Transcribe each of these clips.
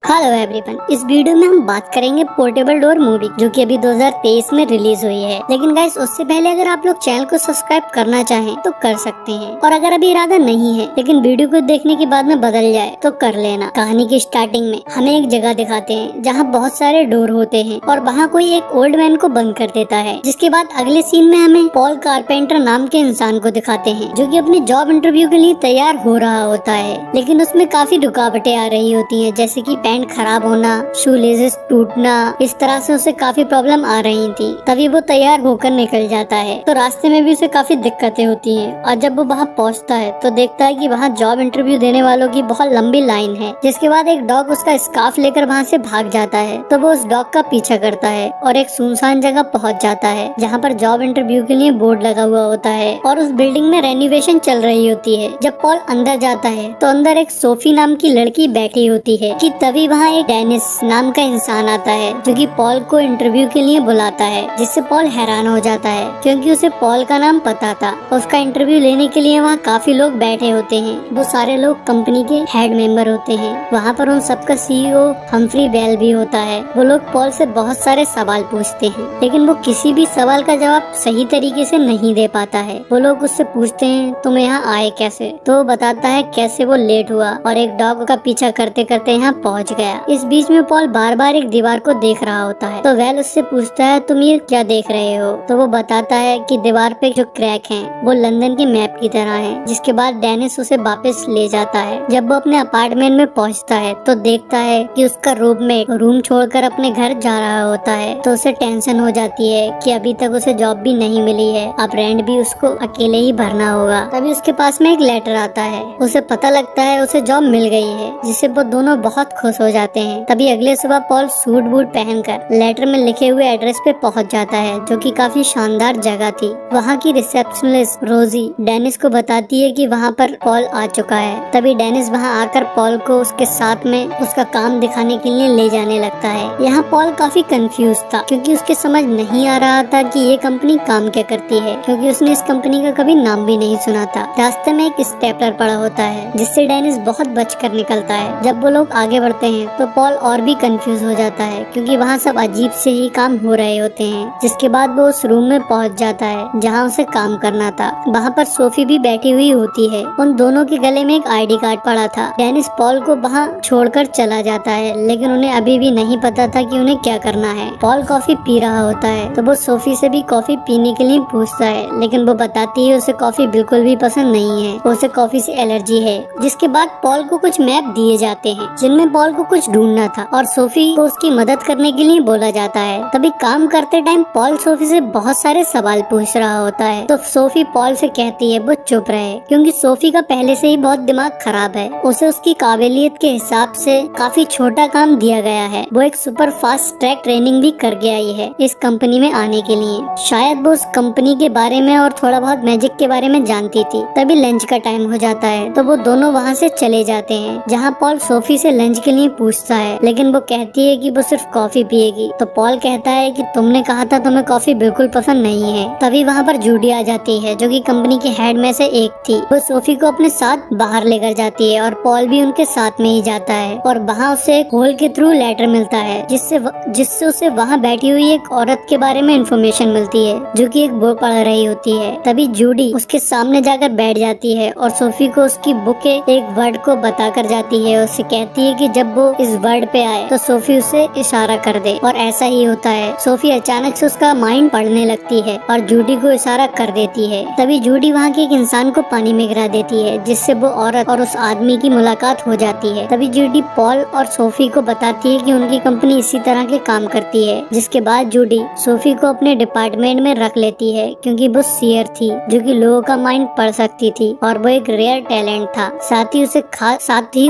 Hello everyone, इस video में हम बात करेंगे पोर्टेबल डोर मूवी जो कि अभी 2023 में रिलीज हुई है। लेकिन गाइस उससे पहले अगर आप लोग चैनल को सब्सक्राइब करना चाहें तो कर सकते हैं, और अगर अभी इरादा नहीं है लेकिन वीडियो को देखने के बाद में बदल जाए तो कर लेना। कहानी की स्टार्टिंग में हमें एक जगह दिखाते हैं जहाँ बहुत सारे डोर होते हैं और वहाँ कोई एक ओल्ड मैन को बंद कर देता है। जिसके बाद अगले सीन में हमें पॉल कारपेंटर नाम के इंसान को दिखाते हैं जो कि अपनी जॉब इंटरव्यू के लिए तैयार हो रहा होता है, लेकिन उसमें काफी रुकावटें आ रही होती है, जैसे कि पैंट खराब होना, शू लेसेस टूटना। इस तरह से उसे काफी प्रॉब्लम आ रही थी। तभी वो तैयार होकर निकल जाता है तो रास्ते में भी उसे काफी दिक्कतें होती हैं, और जब वो वहाँ पहुँचता है तो देखता है कि वहाँ जॉब इंटरव्यू देने वालों की बहुत लंबी लाइन है। जिसके बाद एक डॉग उसका स्कार्फ लेकर वहाँ से भाग जाता है तो वो उस डॉग का पीछा करता है और एक सुनसान जगह पहुँच जाता है जहाँ पर जॉब इंटरव्यू के लिए बोर्ड लगा हुआ होता है और उस बिल्डिंग में रेनोवेशन चल रही होती है। जब पॉल अंदर जाता है तो अंदर एक सोफी नाम की लड़की बैठी होती है कि तभी वहाँ एक डेनिस नाम का इंसान आता है जो कि पॉल को इंटरव्यू के लिए बुलाता है, जिससे पॉल हैरान हो जाता है क्योंकि उसे पॉल का नाम पता था। उसका इंटरव्यू लेने के लिए वहाँ काफी लोग बैठे होते हैं। वो सारे लोग कंपनी के हेड मेंबर होते हैं। वहाँ पर उन सबका सीईओ हम्फ्री बेल भी होता है। वो लोग पॉल से बहुत सारे सवाल पूछते हैं, लेकिन वो किसी भी सवाल का जवाब सही तरीके से नहीं दे पाता है। वो लोग उससे पूछते हैं तुम यहाँ आए कैसे, तो वो बताता है कैसे वो लेट हुआ और एक डॉग का पीछा करते करते यहाँ पहुँच गया। इस बीच में पॉल बार बार एक दीवार को देख रहा होता है तो वेल उससे पूछता है तुम ये क्या देख रहे हो, तो वो बताता है कि दीवार पे जो क्रैक हैं वो लंदन के मैप की तरह हैं। जिसके बाद डेनिस उसे वापस ले जाता है। जब वो अपने अपार्टमेंट में पहुंचता है तो देखता है कि उसका रूममेट रूम छोड़कर अपने घर जा रहा होता है, तो उसे टेंशन हो जाती है कि अभी तक उसे जॉब भी नहीं मिली है, अब रेंट भी उसको अकेले ही भरना होगा। तभी उसके पास में एक लेटर आता है। उसे पता लगता है उसे जॉब मिल गई है, जिससे वो दोनों बहुत खुश हो जाते हैं। तभी अगले सुबह पॉल सूट बूट पहनकर लेटर में लिखे हुए एड्रेस पे पहुंच जाता है जो कि काफी शानदार जगह थी। वहाँ की रिसेप्शनिस्ट रोजी डेनिस को बताती है कि वहाँ पर पॉल आ चुका है। तभी डेनिस वहाँ आकर पॉल को उसके साथ में उसका काम दिखाने के लिए ले जाने लगता है। यहाँ पॉल काफी कंफ्यूज था क्योंकि उसके समझ नहीं आ रहा था कि ये कंपनी काम क्या करती है, क्योंकि उसने इस कंपनी का कभी नाम भी नहीं सुना था। रास्ते में एक स्टेपलर पड़ा होता है जिससे डेनिस बहुत बचकर निकलता है। जब वो लोग आगे बढ़ते हैं तो पॉल और भी कंफ्यूज हो जाता है क्योंकि वहाँ सब अजीब से ही काम हो रहे होते हैं। जिसके बाद वो उस रूम में पहुँच जाता है जहाँ उसे काम करना था। वहाँ पर सोफी भी बैठी हुई होती है। उन दोनों के गले में एक आईडी कार्ड पड़ा था। डेनिस पॉल को वहाँ छोड़कर चला जाता है, लेकिन उन्हें अभी भी नहीं पता था कि उन्हें क्या करना है। पॉल कॉफी पी रहा होता है तो वो सोफी से भी कॉफी पीने के लिए पूछता है, लेकिन वो बताती है उसे कॉफी बिल्कुल भी पसंद नहीं है, उसे कॉफी से एलर्जी है। जिसके बाद पॉल को कुछ मैप दिए जाते हैं जिनमें पॉल को कुछ ढूंढना था और सोफी को उसकी मदद करने के लिए बोला जाता है। तभी काम करते टाइम पॉल सोफी से बहुत सारे सवाल पूछ रहा होता है तो सोफी पॉल से कहती है वो चुप रहे, क्योंकि सोफी का पहले से ही बहुत दिमाग खराब है। उसे उसकी काबिलियत के हिसाब से काफी छोटा काम दिया गया है। वो एक सुपर फास्ट ट्रैक ट्रेनिंग भी करके आई है इस कंपनी में आने के लिए। शायद वो उस कंपनी के बारे में और थोड़ा बहुत मैजिक के बारे में जानती थी। तभी लंच का टाइम हो जाता है तो वो दोनों वहाँ से चले जाते हैं, जहाँ पॉल सोफी से लंच के लिए पूछता है, लेकिन वो कहती है कि वो सिर्फ कॉफी पिएगी। तो पॉल कहता है कि तुमने कहा था तुम्हें कॉफी बिल्कुल पसंद नहीं है। तभी वहाँ पर जूडी आ जाती है जो कि कंपनी के हेड में से एक थी। वो सोफी को अपने साथ बाहर लेकर जाती है और पॉल भी उनके साथ में ही जाता है, और वहाँ उसे एक होल के थ्रू लेटर मिलता है जिससे उसे वहाँ बैठी हुई एक औरत के बारे में इंफॉर्मेशन मिलती है जो कि एक बुक पढ़ रही होती है। तभी जूडी उसके सामने जाकर बैठ जाती है और सोफी को उसकी बुक के एक वर्ड को बताकर जाती है। उससे कहती है कि जब वो इस वर्ड पे आए तो सोफी उसे इशारा कर दे, और ऐसा ही होता है। सोफी अचानक से उसका माइंड पढ़ने लगती है और जूडी को इशारा कर देती है। तभी जूडी वहाँ के एक इंसान को पानी में गिरा देती है, जिससे वो औरत और उस आदमी की मुलाकात हो जाती है। तभी जूडी पॉल और सोफी को बताती है कि उनकी कंपनी इसी तरह के काम करती है। जिसके बाद जूडी सोफी को अपने डिपार्टमेंट में रख लेती है क्योंकि वो सीयर थी जो कि लोगों का माइंड पढ़ सकती थी, और वो एक रेयर टैलेंट था। साथ ही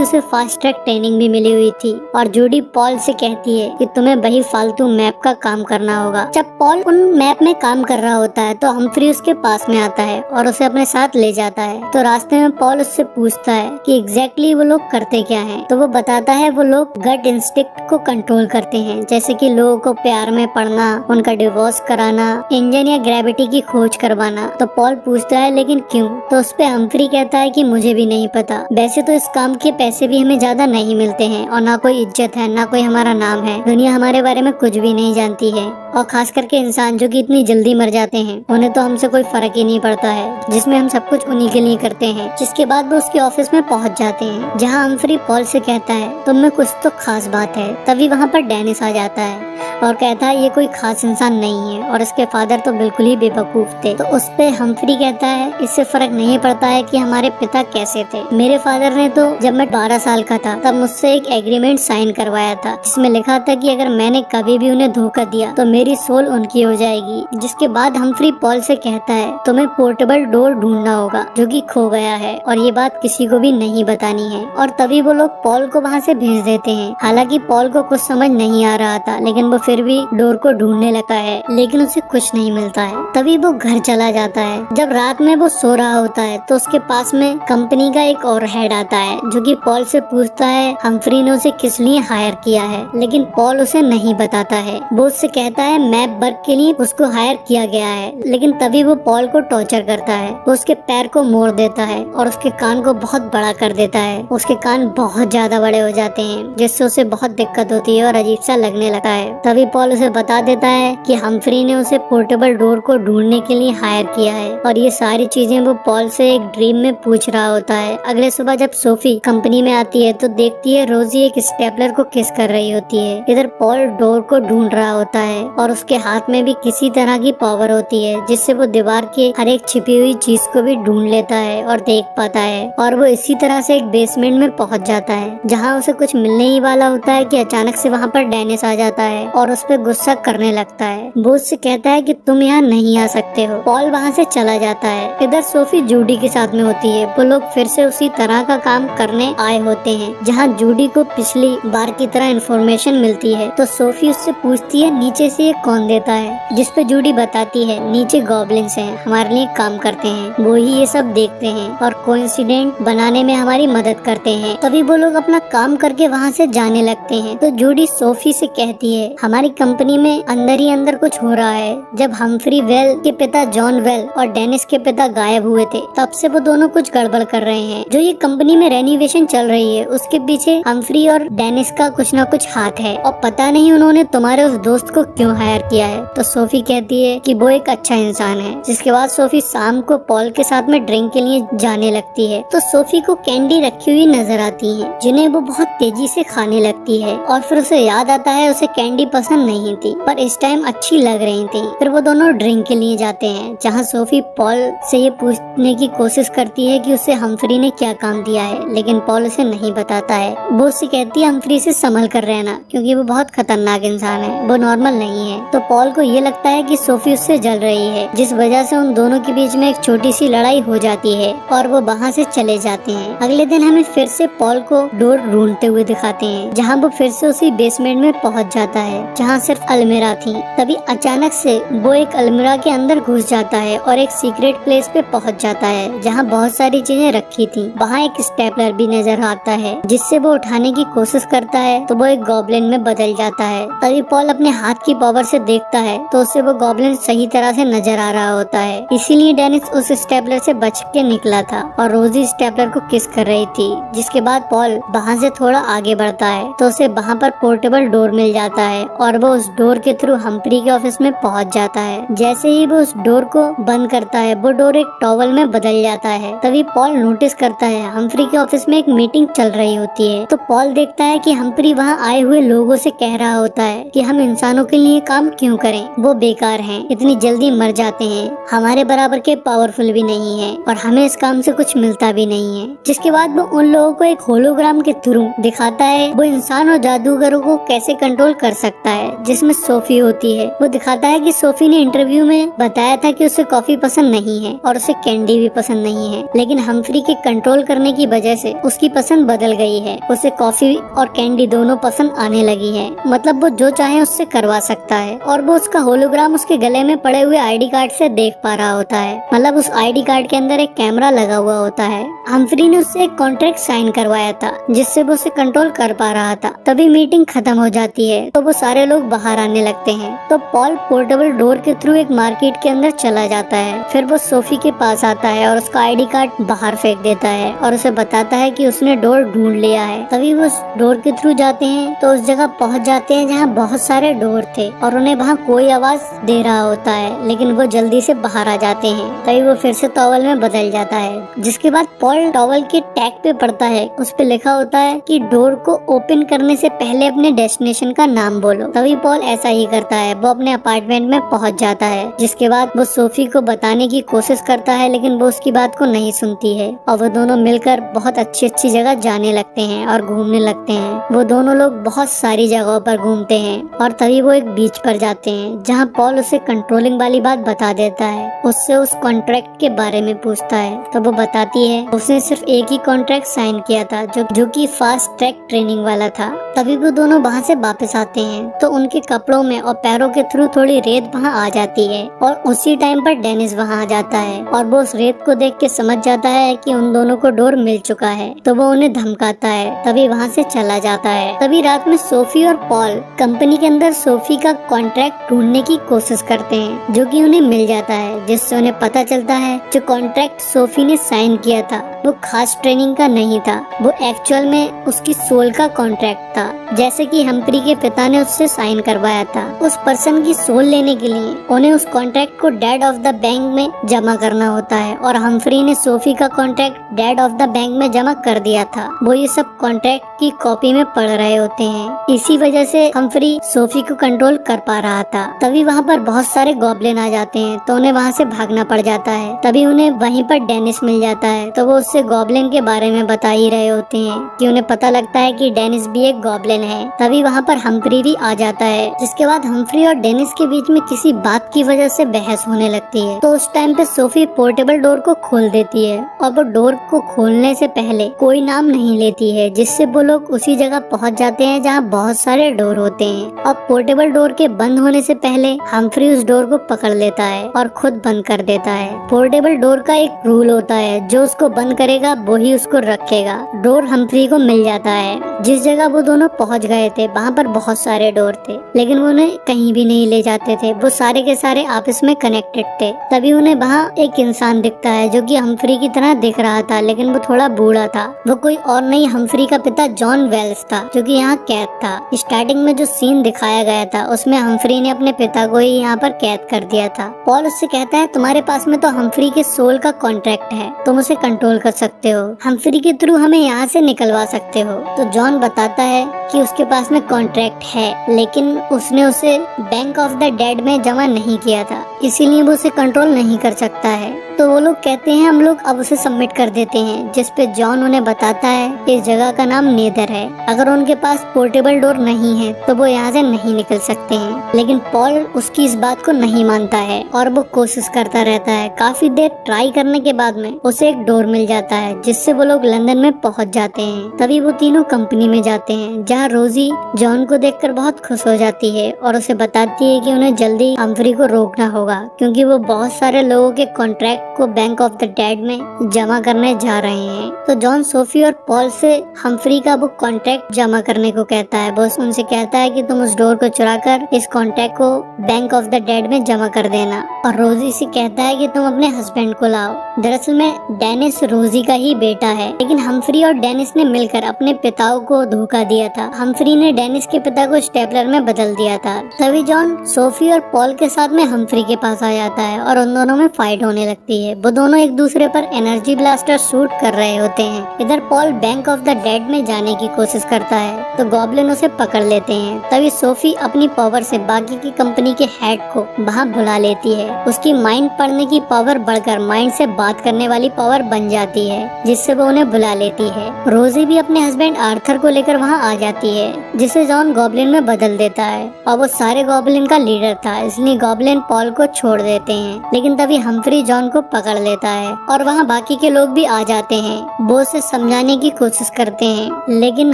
उसे फास्ट ट्रैक ट्रेनिंग भी मिली हुई थी। और जूडी पॉल से कहती है कि तुम्हें वही फालतू मैप का काम करना होगा। जब पॉल उन मैप में काम कर रहा होता है तो हम्फ्री उसके पास में आता है और उसे अपने साथ ले जाता है। तो रास्ते में पॉल उससे पूछता है कि एग्जैक्टली वो लोग करते क्या हैं। तो वो बताता है वो लोग गट इंस्टिंक्ट को कंट्रोल करते हैं, जैसे कि लोगों को प्यार में पड़ना, उनका डिवोर्स कराना, इंजन या ग्रेविटी की खोज करवाना। तो पॉल पूछता है लेकिन क्यों? तो उस पे हम्फ्री कहता है कि मुझे भी नहीं पता, वैसे तो इस काम के पैसे भी हमें ज्यादा नहीं मिलते हैं हैं और ना कोई इज्जत है, ना कोई हमारा नाम है। दुनिया हमारे बारे में कुछ भी नहीं जानती है और खास करके इंसान जो कि इतनी जल्दी मर जाते हैं, उन्हें तो हमसे कोई फर्क ही नहीं पड़ता है, जिसमें हम सब कुछ उन्हीं के लिए करते हैं। जिसके बाद वो उसके ऑफिस में पहुंच जाते हैं, जहां हम्फ्री पॉल से कहता है तुम में कुछ तो खास बात है। तभी वहाँ पर डेनिस आ जाता है और कहता है ये कोई खास इंसान नहीं है और इसके फादर तो बिल्कुल ही बेवकूफ थे। तो उस पे हम्फ्री कहता है इससे फर्क नहीं पड़ता है कि हमारे पिता कैसे थे। मेरे फादर ने तो जब मैं 12 साल का था तब मुझसे एक एग्रीमेंट साइन करवाया था, जिसमें लिखा था कि अगर मैंने कभी भी उन्हें धोखा दिया तो मेरी सोल उनकी हो जाएगी। जिसके बाद हम्फ्री पॉल से कहता है तुम्हें पोर्टेबल डोर ढूंढना होगा जो कि खो गया है और ये बात किसी को भी नहीं बतानी है। और तभी वो लोग पॉल को वहाँ से भेज देते हैं। हालांकि पॉल को कुछ समझ नहीं आ रहा था, लेकिन वो फिर भी डोर को ढूंढने लगता है, लेकिन उसे कुछ नहीं मिलता है। तभी वो घर चला जाता है। जब रात में वो सो रहा होता है तो उसके पास में कंपनी का एक और हेड आता है, जो कि पॉल से पूछता है हम्फ्री ने उसे किस लिए हायर किया है, लेकिन पॉल उसे नहीं बताता है। वो उससे कहता है मैप वर्क के लिए उसको हायर किया गया है, लेकिन तभी वो पॉल को टॉर्चर करता है। वो उसके पैर को मोड़ देता है और उसके कान को बहुत बड़ा कर देता है। उसके कान बहुत ज्यादा बड़े हो जाते हैं, जिससे उसे बहुत दिक्कत होती है और अजीब सा लगने लगता है। तभी पॉल उसे बता देता है कि हम्फ्री ने उसे पोर्टेबल डोर को ढूंढने के लिए हायर किया है और ये सारी चीजें वो पॉल से एक ड्रीम में पूछ रहा होता है। अगले सुबह जब सोफी कंपनी में आती है तो देखती है रोजी एक स्टेपलर को किस कर रही होती है। इधर पॉल डोर को ढूंढ रहा होता है और उसके हाथ में भी किसी तरह की पावर होती है, जिससे वो दीवार के हर एक छिपी हुई चीज को भी ढूंढ लेता है और देख पाता है। और वो इसी तरह से एक बेसमेंट में पहुंच जाता है, जहाँ उसे कुछ मिलने ही वाला होता है कि अचानक से वहाँ पर डेनिस आ जाता है और उस पर गुस्सा करने लगता है। वो उससे कहता है कि तुम यहाँ नहीं आ सकते हो। पॉल वहाँ से चला जाता है। इधर सोफी जूडी के साथ में होती है। वो लोग फिर से उसी तरह का काम करने आए होते हैं, जहाँ जूडी को पिछली बार की तरह इन्फॉर्मेशन मिलती है। तो सोफी उससे पूछती है नीचे से ये कौन देता है, जिस पे जूडी बताती है नीचे गॉब्लिन्स हैं, हमारे लिए काम करते हैं, वो ही ये सब देखते हैं और कोइंसिडेंट बनाने में हमारी मदद करते हैं। तभी वो लोग अपना काम करके वहाँ से जाने लगते हैं। तो जूडी सोफी से कहती है हमारी कंपनी में अंदर ही अंदर कुछ हो रहा है। जब हम्फ्री वेल के पिता जॉन वेल और डेनिस के पिता गायब हुए थे, तब से वो दोनों कुछ गड़बड़ कर रहे हैं। जो ये कंपनी में रेनोवेशन चल रही है, उसके पीछे हम्फ्री और डेनिस का कुछ ना कुछ हाथ है और पता नहीं उन्होंने तुम्हारे उस दोस्त को क्यों हायर किया है। तो सोफी कहती है कि वो एक अच्छा इंसान है। जिसके बाद सोफी शाम को पॉल के साथ में ड्रिंक के लिए जाने लगती है। तो सोफी को कैंडी रखी हुई नजर आती है, जिन्हें वो बहुत तेजी से खाने लगती है और फिर उसे याद आता है उसे कैंडी पसंद नहीं थी, पर इस टाइम अच्छी लग रही थी। फिर वो दोनों ड्रिंक के लिए जाते हैं, जहाँ सोफी पॉल से ये पूछने की कोशिश करती है कि उसे हम्फ्री ने क्या काम दिया है, लेकिन पॉल उसे नहीं बताता है। वो उससे कहती है हम्फ्री से संभल कर रहना, क्योंकि वो बहुत खतरनाक इंसान है, वो नॉर्मल नहीं है। तो पॉल को ये लगता है कि सोफी उससे जल रही है, जिस वजह से उन दोनों के बीच में एक छोटी सी लड़ाई हो जाती है और वो वहाँ से चले जाते हैं। अगले दिन हमें फिर से पॉल को डोर ढूंढते हुए दिखाते हैं, जहाँ वो फिर से उसी बेसमेंट में पहुँच जाता है, जहाँ सिर्फ अलमीरा थी। तभी अचानक से वो एक अलमीरा के अंदर घुस जाता है और एक सीक्रेट प्लेस पे पहुँच जाता है, जहाँ बहुत सारी चीजें रखी थी। वहाँ एक स्टेपलर भी नजर आता है, जिससे वो उठाने की कोशिश करता है तो वो एक गॉब्लिन में बदल जाता है। तभी पॉल अपने हाथ की पावर से देखता है तो उसे वो गॉब्लिन सही तरह से नजर आ रहा होता है। इसीलिए डेनिस उस स्टेपलर से बच के निकला था और रोजी स्टेपलर को किस कर रही थी। जिसके बाद पॉल वहाँ से थोड़ा आगे बढ़ता है तो उसे वहाँ पर पोर्टेबल डोर मिल जाता है और वो उस डोर के थ्रू हम्फ्री के ऑफिस में पहुँच जाता है। जैसे ही वो उस डोर को बंद करता है, वो डोर एक टॉवल में बदल जाता है। तभी पॉल नोटिस करता है हम्फ्री के ऑफिस में एक मीटिंग चल रही होती है। तो पॉल देखता है कि हम्फ्री वहाँ आए हुए लोगों से कह रहा होता है कि हम इंसानों के लिए काम क्यों करें, वो बेकार हैं, इतनी जल्दी मर जाते हैं, हमारे बराबर के पावरफुल भी नहीं है और हमें इस काम से कुछ मिलता भी नहीं है। जिसके बाद वो उन लोगों को एक होलोग्राम के थ्रू दिखाता है वो इंसान और जादूगरों को कैसे कंट्रोल कर सकता है, जिसमें सोफी होती है। वो दिखाता है कि सोफी ने इंटरव्यू में बताया था कि उसे कॉफी पसंद नहीं है और उसे कैंडी भी पसंद नहीं है, लेकिन हम्फ्री के कंट्रोल करने की वजह से उसकी पसंद बदल गई है। उसे कॉफी और कैंडी दोनों पसंद आने लगी है, मतलब वो जो चाहे उससे करवा सकता है। और वो उसका होलोग्राम उसके गले में पड़े हुए आईडी कार्ड से देख पा रहा होता है, मतलब उस आईडी कार्ड के अंदर एक कैमरा लगा हुआ होता है। हम्फ्री ने उससे एक कॉन्ट्रैक्ट साइन करवाया था, जिससे वो उसे कंट्रोल कर पा रहा था। तभी मीटिंग खत्म हो जाती है तो वो सारे लोग बाहर आने लगते हैं। तो पॉल पोर्टेबल डोर के थ्रू एक मार्केट के अंदर चला जाता है। फिर वो सोफी के पास आता है और उसका आईडी कार्ड बाहर फेंक देता है और उसे बताता है कि उसने डोर ढूंढ लिया है। तभी तभी वो उस डोर के थ्रू जाते हैं तो उस जगह पहुंच जाते हैं जहाँ बहुत सारे डोर थे और उन्हें वहाँ कोई आवाज दे रहा होता है, लेकिन वो जल्दी से बाहर आ जाते हैं। तभी वो फिर से टॉवल में बदल जाता है, जिसके बाद पॉल टॉवल के टैग पे पड़ता है। उस पे लिखा होता है कि डोर को ओपन करने से पहले अपने डेस्टिनेशन का नाम बोलो। तभी पॉल ऐसा ही करता है, वो अपने अपार्टमेंट में पहुंच जाता है। जिसके बाद वो सोफी को बताने की कोशिश करता है, लेकिन वो उसकी बात को नहीं सुनती है और वो दोनों मिलकर बहुत अच्छी अच्छी जगह जाने लगते हैं और घूमने लगते हैं। वो दोनों लोग बहुत सारी जगहों पर घूमते हैं और तभी वो एक बीच पर जाते हैं जहाँ पॉल उसे कंट्रोलिंग वाली बात बता देता है। उससे उस कॉन्ट्रैक्ट के बारे में पूछता है तो वो बताती है उसने सिर्फ एक ही कॉन्ट्रैक्ट साइन किया था जो कि फास्ट ट्रैक ट्रेनिंग वाला था। तभी वो दोनों वहाँ से वापस आते हैं तो उनके कपड़ों में और पैरों के थ्रू थोड़ी रेत वहाँ आ जाती है और उसी टाइम पर डेनिस वहाँ आ जाता है और वो उस रेत को देख के समझ जाता है कि उन दोनों को डोर मिल चुका है। तो वो उन्हें धमकाता है, तभी वहाँ से चला जाता है। तभी रात में सोफी और पॉल कंपनी के अंदर सोफी का कॉन्ट्रैक्ट ढूंढने की कोशिश करते हैं, जो कि उन्हें मिल जाता है, जिससे उन्हें पता चलता है जो कॉन्ट्रैक्ट सोफी ने साइन किया था वो खास ट्रेनिंग का नहीं था, वो एक्चुअल में उसकी सोल का कॉन्ट्रैक्ट था, जैसे कि हम्फ्री के पिता ने उससे साइन करवाया था। उस पर्सन की सोल लेने के लिए उन्हें उस कॉन्ट्रैक्ट को डेड ऑफ द बैंक में जमा करना होता है और हम्फ्री ने सोफी का contract dead of the bank में जमा कर दिया था। वो ये सब कॉन्ट्रैक्ट की कॉपी में पढ़ रहे होते हैं, इसी वजह से हम्फ्री सोफी को कंट्रोल कर पा रहा था। तभी वहाँ पर बहुत सारे गॉब्लिन आ जाते हैं तो उन्हें वहाँ से भागना पड़ जाता है। तभी उन्हें वहीं पर डेनिस मिल जाता है तो वो उससे गॉब्लिन के बारे में बता ही रहे होते हैं कि उन्हें पता लगता है कि डेनिस भी एक गॉब्लिन है। तभी वहाँ पर हम्फ्री भी आ जाता है, जिसके बाद हम्फ्री और डेनिस के बीच में किसी बात की वजह से बहस होने लगती है। तो उस टाइम पे सोफी पोर्टेबल डोर को खोल देती है और वो डोर को खोलने से पहले कोई नाम नहीं लेती है, जिससे वो लोग उसी जगह पहुँच जाते हैं जहाँ बहुत सारे डोर होते हैं। और पोर्टेबल डोर के बंद होने से पहले हम्फ्री उस डोर को पकड़ लेता है और खुद बंद कर देता है। पोर्टेबल डोर का एक रूल होता है, जो उसको बंद करेगा वो ही उसको रखेगा। डोर हम्फ्री को मिल जाता है। जिस जगह वो दोनों पहुंच गए थे वहाँ पर बहुत सारे डोर थे, लेकिन वो उन्हें कहीं भी नहीं ले जाते थे, वो सारे के सारे आपस में कनेक्टेड थे। तभी उन्हें वहाँ एक इंसान दिखता है जो कि हम्फ्री की तरह दिख रहा था, लेकिन वो थोड़ा बूढ़ा था। वो कोई और नहीं, हम्फ्री का पिता जॉन वेल्स था, जो कि यहाँ कैद था। स्टार्टिंग में जो सीन दिखाया गया था उसमें हम्फ्री ने अपने पिता को ही यहाँ पर कैद कर दिया था। पॉल उससे कहता है तुम्हारे पास में तो हम्फ्री के सोल का कॉन्ट्रैक्ट है, तुम उसे कंट्रोल कर सकते हो, हम्फ्री के थ्रू हमें यहाँ से निकलवा सकते हो। तो जॉन बताता है कि उसके पास में कॉन्ट्रैक्ट है, लेकिन उसने उसे बैंक ऑफ द डेड में जमा नहीं किया था, इसीलिए वो उसे कंट्रोल नहीं कर सकता है। तो वो लोग कहते हैं हम लोग अब उसे सबमिट कर देते हैं, जिस पे जॉन उन्हें बताता है इस जगह का नाम नेदर है। अगर उनके पास पोर्टेबल डोर नहीं है तो वो यहाँ से नहीं निकल सकते हैं। लेकिन पॉल उसकी इस बात को नहीं मानता है और वो कोशिश करता रहता है। काफी देर ट्राई करने के बाद में उसे एक डोर मिल जाता है, जिससे वो लोग लंदन में पहुँच जाते हैं। तभी वो तीनों कंपनी में जाते हैं, जहाँ रोजी जॉन को देखकर बहुत खुश हो जाती है और उसे बताती है कि उन्हें जल्दी हम्फ्री को रोकना होगा, क्योंकि वो बहुत सारे लोगों के कॉन्ट्रैक्ट को बैंक ऑफ द डेड में जमा करने जा रहे हैं। तो जॉन सोफी और पॉल से हम्फ्री का वो कॉन्ट्रैक्ट जमा करने को कहता है। वो उनसे कहता है कि तुम उस डोर को चुराकर इस कॉन्ट्रैक्ट को बैंक ऑफ द डेड में जमा कर देना। और रोजी से कहता है कि तुम अपने हस्बैंड को लाओ। दरअसल में डेनिस रोजी का ही बेटा है, लेकिन हम्फ्री और डेनिस ने मिलकर अपने पिताओं को धोखा दिया था। हम्फ्री ने डेनिस के पिता को स्टेपलर में बदल दिया था। तभी जॉन सोफी और पॉल के साथ में हम्फ्री के पास आ जाता है और उन दोनों में फाइट होने लगती है। वो दोनों एक दूसरे पर एनर्जी ब्लास्टर शूट कर रहे होते हैं। इधर Paul bank of the dead में जाने की कोशिश करता है तो गॉब्लिन उसे पकड़ लेते हैं। तभी सोफी अपनी पावर से बाकी की कंपनी के हेड को वहाँ बुला लेती है। उसकी माइंड पढ़ने की पावर बढ़कर माइंड से बात करने वाली पावर बन जाती है, जिससे वो उन्हें बुला लेती है। रोजी भी अपने हस्बैंड आर्थर को लेकर वहाँ आ जाती है, जिसे जॉन गॉब्लिन में बदल देता है और वो सारे गॉब्लिन का लीडर था, इसलिए गॉब्लिन पॉल को छोड़ देते हैं। लेकिन तभी हम्फ्री जॉन को पकड़ लेता है और वहाँ बाकी के लोग भी आ जाते हैं। वो उसे समझाने की कोशिश करते हैं, लेकिन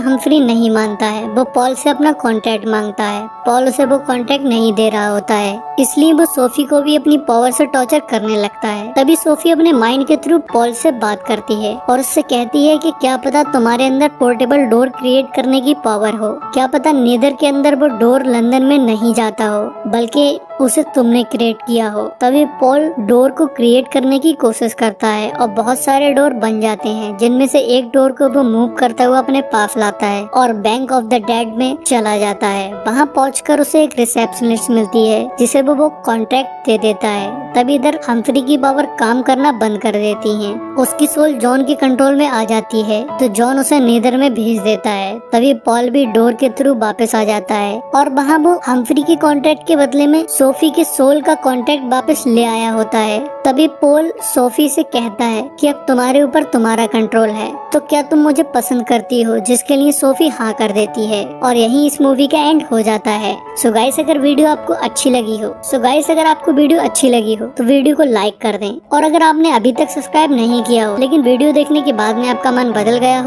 हम्फ्री नहीं मानता है। वो पॉल से अपना कॉन्ट्रैक्ट मांगता है। पॉल उसे वो कॉन्ट्रैक्ट नहीं दे रहा होता है, इसलिए वो सोफी को भी अपनी पावर से टॉर्चर करने लगता है। तभी सोफी अपने माइंड के थ्रू पॉल से बात करती है और उससे कहती है कि क्या पता तुम्हारे अंदर पोर्टेबल डोर क्रिएट करने की पावर हो, क्या पता नेदर के अंदर वो डोर लंदन में नहीं जाता हो, बल्कि उसे तुमने क्रिएट किया हो। तभी पॉल डोर को क्रिएट करने की कोशिश करता है और बहुत सारे डोर बन जाते हैं, जिनमें से एक डोर को वो मूव करता हुआ अपने पास लाता है और बैंक ऑफ द डेड में चला जाता है। वहाँ पहुंचकर उसे एक रिसेप्शनिस्ट मिलती है जिसे वो कॉन्ट्रैक्ट दे देता है। तभी इधर हम्फ्री की पावर काम करना बंद कर देती है। उसकी सोल जॉन के कंट्रोल में आ जाती है तो जॉन उसे नीदर में भेज देता है। तभी पॉल भी डोर के थ्रू वापस आ जाता है और वहाँ वो हम्फ्री के कॉन्ट्रैक्ट के बदले में सोफी के सोल का कॉन्ट्रैक्ट वापस ले आया होता है। तभी पॉल सोफी से कहता है कि अब तुम्हारे ऊपर तुम्हारा कंट्रोल है, तो क्या तुम मुझे पसंद करती हो, जिसके लिए सोफी हाँ कर देती है। और यही इस मूवी का एंड हो जाता है। सो गाइस अगर वीडियो आपको अच्छी लगी हो तो वीडियो को लाइक कर दें। और अगर आपने अभी तक सब्सक्राइब नहीं किया हो लेकिन वीडियो देखने के बाद में आपका मन बदल गया हो